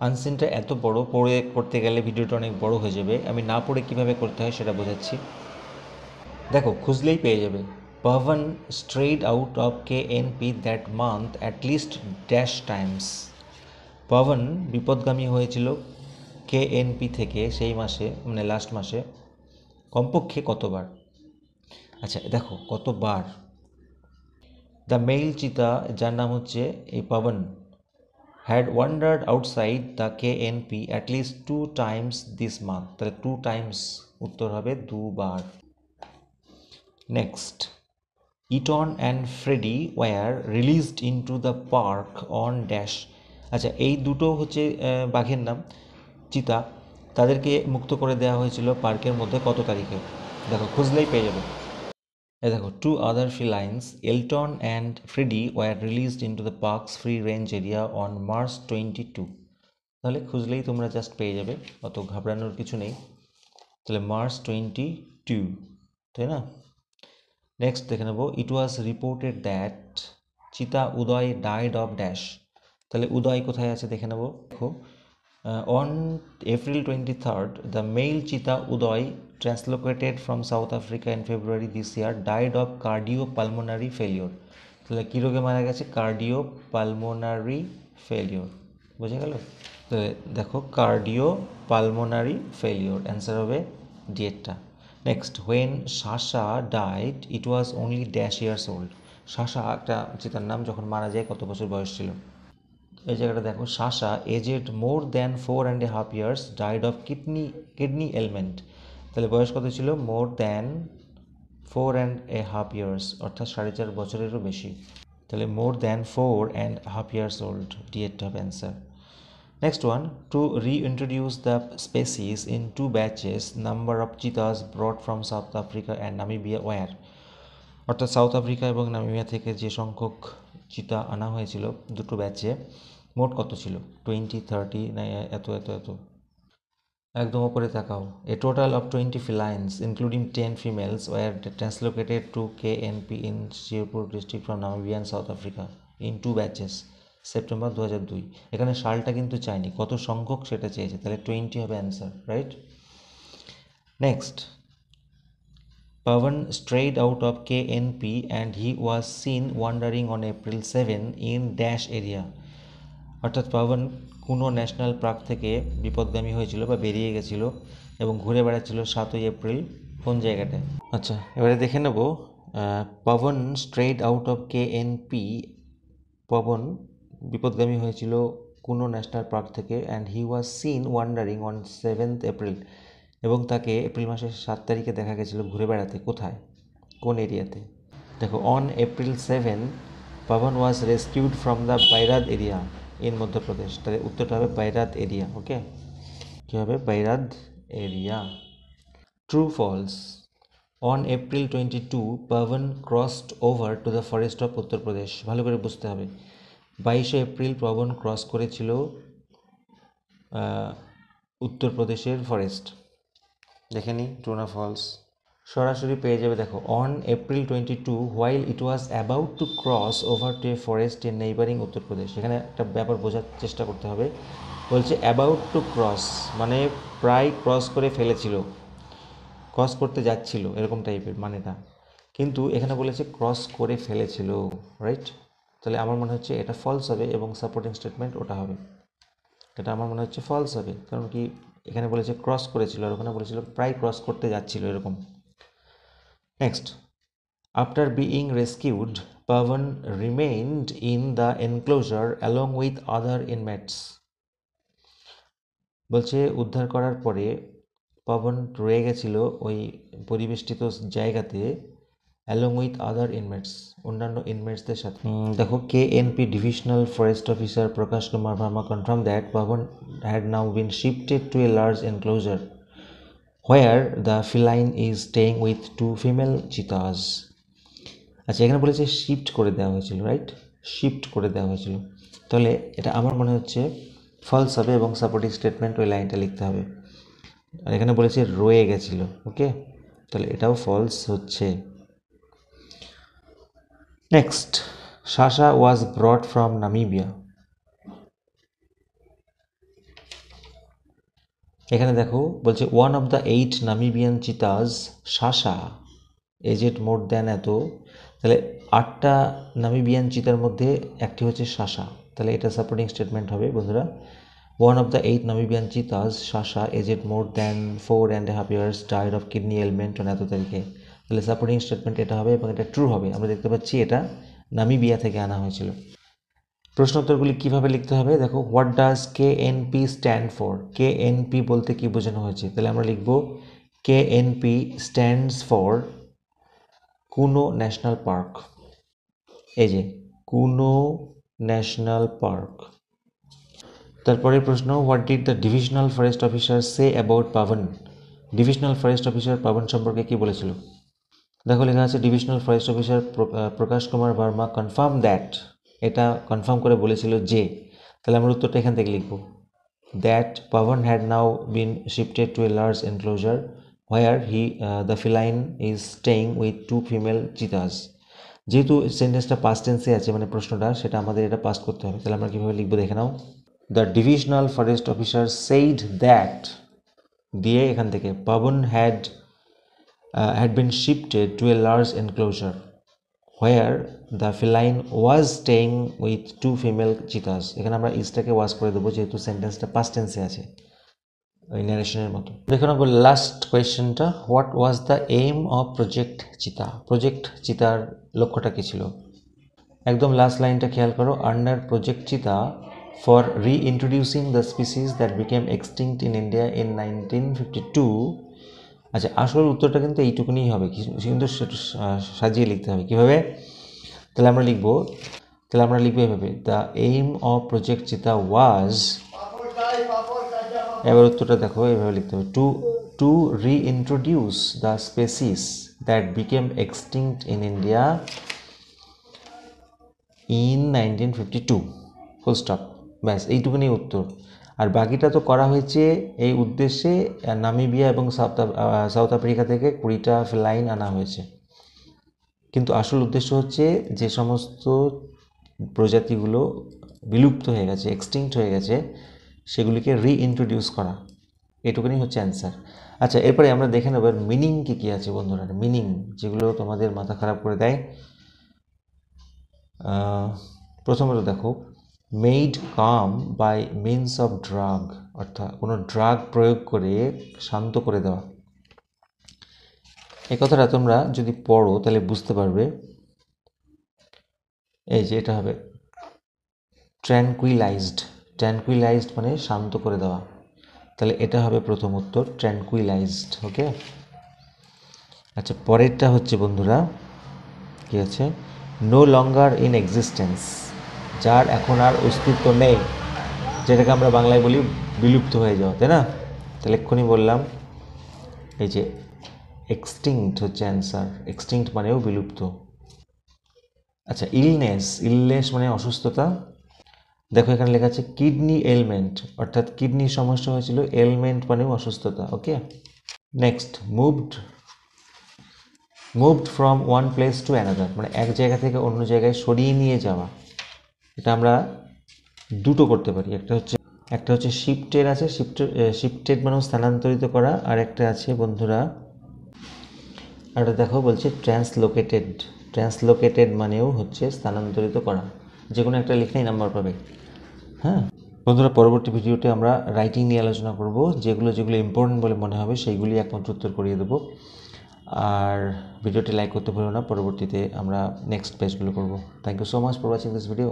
আনসিনটা এত বড়, পড়ে করতে গেলে ভিডিওটা অনেক বড় হয়ে যাবে। আমি না পড়ে কিভাবে করতে হয় সেটা বোঝাচ্ছি। দেখো, খুঁজলেই পেয়ে যাবে। Pavan strayed out of KNP that month at least dash times. Pavan বিপদগামী হয়েছিল KNP থেকে সেই মাসে, মানে লাস্ট মাসে, কমপক্ষে কতবার। আচ্ছা দেখো কতবার। দ্য মেল চিতা, যার নাম হচ্ছে এই পাবন, had wandered outside the KNP at least 2 times this month. তাহলে 2 times উত্তর হবে দুবার। Next, Eton and Freddie were released into the park on dash. আচ্ছা, এই দুটো হচ্ছে বাঘের নাম, চিতা। তাদেরকে মুক্ত করে দেওয়া হয়েছিল পার্কের মধ্যে কত তারিখে? দেখো, খুঁজলেই পেয়ে যাবে। এই দেখো, 2 other felines, Elton and Freddie, were released into the park's free range area on March 22। তাহলে খুঁজলেই তোমরা জাস্ট পেয়ে যাবে, অত ঘাবড়ানোর কিছু নেই। তাহলে March 22, তাই না? নেক্সট দেখে নেবো, ইট ওয়াজ রিপোর্টেড দ্যাট চিতা উদয় ডাইড অফ ড্যাশ। তাহলে উদয় কোথায় আছে দেখে নেবো। দেখো, on April 23rd, the male cheetah Uday, translocated from South Africa in February this year, died of cardiopulmonary failure। তাহলে কী রোগে মারা গেছে? Cardiopulmonary failure. বুঝে গেল? তো দেখো, কার্ডিওপালমোনারি ফেলিওর, অ্যান্সার হবে ডিএটটা। Next, when Sasha died it was only dash years old. Sasha একটা চিতার নাম, যখন মারা যায় কত বছর বয়স ছিল? এই জায়গাটা দেখো, Sasha aged more than 4.5 years, died of kidney ailment. তাহলে বয়স কত ছিল? মোর দ্যান 4.5 ইয়ার্স, অর্থাৎ 4.5 বছরেরও বেশি। তাহলে মোর দ্যান 4.5 ইয়ার্স ওল্ড, ডিএট of answer. Next one, to reintroduce the species in 2 batches, number of cheetahs brought from South Africa and Namibia were. অর্থাৎ সাউথ আফ্রিকা এবং নামিবিয়া থেকে যে সংখ্যক চিতা আনা হয়েছিল দুটো ব্যাচে, মোট কত ছিল? 20, 30 না এত এত এত? একদম ওপরে তাকাও। A total of 20 felines including 10 females were translocated to KNP in Sheopur district from Namibia and South Africa in 2 batches, September 2002। এখানে সালটা কিন্তু চাইনি, কত সংখ্যক সেটা চেয়েছে। তাহলে 20 হবে answer, right? Next, Pavan strayed out of KNP and he was seen wandering on April 7 in dash area। অর্থাৎ পাবন কোনো ন্যাশনাল পার্ক থেকে বিপদগামী হয়েছিল বা বেরিয়ে গেছিল এবং ঘুরে বেড়াচ্ছিল 7 এপ্রিল কোন জায়গাটায়? আচ্ছা, এবারে দেখে নেব, পাবন স্ট্রেইড আউট অফ KNP। পাবন বিপদগামী হয়েছিল কোনো ন্যাশনাল পার্ক থেকে, and he was seen wandering on 7 April, এবং তাকে এপ্রিল মাসের 7 তারিখে দেখা গেছিলো ঘুরে বেড়াতে। কোথায়, কোন এরিয়াতে? দেখো, on April 7 Pavan was rescued from the Bairad area in Madhya Pradesh. তাহলে উত্তরটা হবে বাইরাদ এরিয়া। ওকে, কী হবে? Bairad area. True false, on April 22 Pavan crossed over to the forest of Uttar Pradesh. ভালো করে বুঝতে হবে, 22 এপ্রিল পাবন ক্রস করেছিল উত্তরপ্রদেশের ফরেস্ট। দেখে নিই ট্রু না ফলস। সরাসরি পেয়ে যাবে। দেখো, on April 22 while it was about to cross over to a forest in neighbouring Uttar Pradesh. এখানে একটা ব্যাপার বোঝার চেষ্টা করতে হবে। বলছে অ্যাবাউট টু ক্রস, মানে প্রায় ক্রস করে ফেলেছিল, ক্রস করতে যাচ্ছিল, এরকম টাইপের মানেটা। কিন্তু এখানে বলেছে ক্রস করে ফেলেছিল, রাইট? তাহলে আমার মনে হচ্ছে এটা ফলস হবে এবং সাপোর্টিং স্টেটমেন্ট ওটা হবে। এটা আমার মনে হচ্ছে ফলস হবে, কারণ কি এখানে বলেছে ক্রস করেছিল আর ওখানে বলেছিল প্রায় ক্রস করতে যাচ্ছিল, এরকম। Next, after being rescued Pavan remained in the enclosure along with other inmates. বলছে উদ্ধার করার পরে পাবন রয়ে গেছিল ওই পরিবেষ্টিত জায়গাতে, অ্যালং উইথ আদার ইনমেটস, অন্যান্য ইনমেটসদের সাথে। দেখো, KNP divisional forest officer Prakash Kumar Verma confirm that Pavan had now been shifted to a large enclosure where the feline is staying with 2 female cheetahs. আচ্ছা, এখানে বলেছে শিফট করে দেওয়া হয়েছিল, রাইট? শিফট করে দেওয়া হয়েছিল, তাহলে এটা আমার মনে হচ্ছে ফলস হবে এবং সাপোর্টিং স্টেটমেন্ট ওই লাইনটা লিখতে হবে। আর এখানে বলেছে রয়ে গেছিল, ওকে, তাহলে এটাও ফলস হচ্ছে। Next, Sasha was brought from Namibia. এখানে দেখো বলছে one of the 8 Namibian cheetahs Sasha aged more than এত, তাহলে 8টা নামিবিয়ান চিতার মধ্যে একটি হচ্ছে শাসা, তাহলে এটা সাপোর্টিং স্টেটমেন্ট হবে বন্ধুরা। One of the 8 Namibian cheetahs Sasha aged more than 4.5 years died of kidney ailment on এত তারিখে, তাহলে সাপোর্টিং স্টেটমেন্ট এটা হবে এবং এটা ট্রু হবে। আমরা দেখতে পাচ্ছি এটা নামিবিয়া থেকে আনা হয়েছিল। প্রশ্নোত্তরগুলি কিভাবে লিখতে হবে দেখো, what does KNP stand for, KNP বলতে কি বোঝানো হয়েছে, তাহলে আমরা লিখব KNP stands for Kuno National Park, এই যে কুনো ন্যাশনাল পার্ক। তারপরে প্রশ্ন, what did the divisional forest officer say about Pavan, divisional forest officer Pavan সম্পর্কে কি বলেছিল, দেখো লেখা আছে divisional forest officer Prakash Kumar Verma confirm that, এটা কনফার্ম করে বলেছিল যে, তাহলে আমরা উত্তরটা এখান থেকে লিখব that Pavan had now been shifted to a large enclosure where the feline is staying with 2 female cheetahs. যেহেতু সেন্টেন্সটা পাস্ট টেন্সে আছে মানে প্রশ্নটা, সেটা আমাদের এটা পাস্ট করতে হবে, তাহলে আমরা কীভাবে লিখবো দেখে নাও। The divisional forest officer said that দিয়ে এখান থেকে পাবন had been shifted to a large enclosure where the feline was staying with 2 female cheetahs। এখানে আমরা ইজটাকে ওয়াজ করে দেবো যেহেতু সেন্টেন্সটা পাস্ট টেন্সে আছে ওই ন্যারেশনের মতো। দেখো না লাস্ট কোয়েশ্চেনটা, what was the aim of Project Cheetah, Project চিতার লক্ষ্যটা কী ছিল, একদম লাস্ট লাইনটা খেয়াল করো, under Project Cheetah for reintroducing the species that became extinct in India in 1952। আচ্ছা আসল উত্তরটা কিন্তু এইটুকুনি হবে, কিন্তু সাজিয়ে লিখতে হবে কীভাবে, তাহলে আমরা লিখবো এভাবে, দ্য এইম অফ প্রজেক্ট চিতা ওয়াজ, এবার উত্তরটা দেখো এভাবে লিখতে হবে, to reintroduce the species that became extinct in India in 1952 full stop, ব্যাস এইটুকুনি উত্তর। আর বাকিটা তো করা হয়েছে এই উদ্দেশ্যে, নামিবিয়া এবং সাউথ আফ্রিকা থেকে 20টা ফ্লাইন আনা হয়েছে, কিন্তু আসল উদ্দেশ্য হচ্ছে যে সমস্ত প্রজাতিগুলো বিলুপ্ত হয়ে গেছে, এক্সটিংক্ট হয়ে গেছে, সেগুলিকে রিইন্ট্রোডিউস করা, এটুকুনি হচ্ছে অ্যান্সার। আচ্ছা এরপরে আমরা দেখে নেব মিনিং কী আছে বন্ধুরা, মিনিং যেগুলো তোমাদের মাথা খারাপ করে দেয়। প্রথমত দেখো, made come by means of drug, অর্থাৎ কোনো ড্রাগ প্রয়োগ করে শান্ত করে দেওয়া। এই কথাটা তোমরা যদি পড়ো তাহলে বুঝতে পারবে, এই যে এটা হবে ট্র্যাঙ্কুইলাইজড, ট্র্যাঙ্কুইলাইজড মানে শান্ত করে দেওয়া, তাহলে এটা হবে প্রথম উত্তর ট্র্যাঙ্কুইলাইজড। ওকে, আচ্ছা পরেরটা হচ্ছে বন্ধুরা কি আছে, নো লঙ্গার ইন এক্সিস্টেন্স, যার এখন আর অস্তিত্ব নেই, যেটাকে আমরা বাংলায় বলি বিলুপ্ত হয়ে যাওয়া, তাই না, তাহলে এক্ষুনি বললাম এই যে এক্সটিংক্ট হচ্ছে অ্যান্সার, এক্সটিংক্ট মানেও বিলুপ্ত। আচ্ছা ইলনেস মানে অসুস্থতা, দেখো এখানে লেখা আছে কিডনি এলমেন্ট, অর্থাৎ কিডনির সমস্যা হয়েছিল, এলমেন্ট মানেও অসুস্থতা। Okay, next moved from one place to another, মানে এক জায়গা থেকে অন্য জায়গায় সরিয়ে নিয়ে যাওয়া, এটা আমরা দুটো করতে পারি, একটা হচ্ছে শিফটেড আছে, শিফটেড মানেও স্থানান্তরিত করা, আর একটা আছে বন্ধুরা, আর এটা দেখো বলছে ট্রান্সলোকেটেড মানেও হচ্ছে স্থানান্তরিত করা, যে কোনো একটা লিখলেই নাম্বার পাবে। হ্যাঁ বন্ধুরা, পরবর্তী ভিডিওতে আমরা রাইটিং নিয়ে আলোচনা করব, যেগুলো ইম্পর্টেন্ট বলে মনে হবে সেইগুলি একমাত্র উত্তর করিয়ে দেবো। আর ভিডিওটি লাইক করতে ভুলো না, পরবর্তীতে আমরা নেক্সট পেজগুলো করব। Thank you so much for watching this video.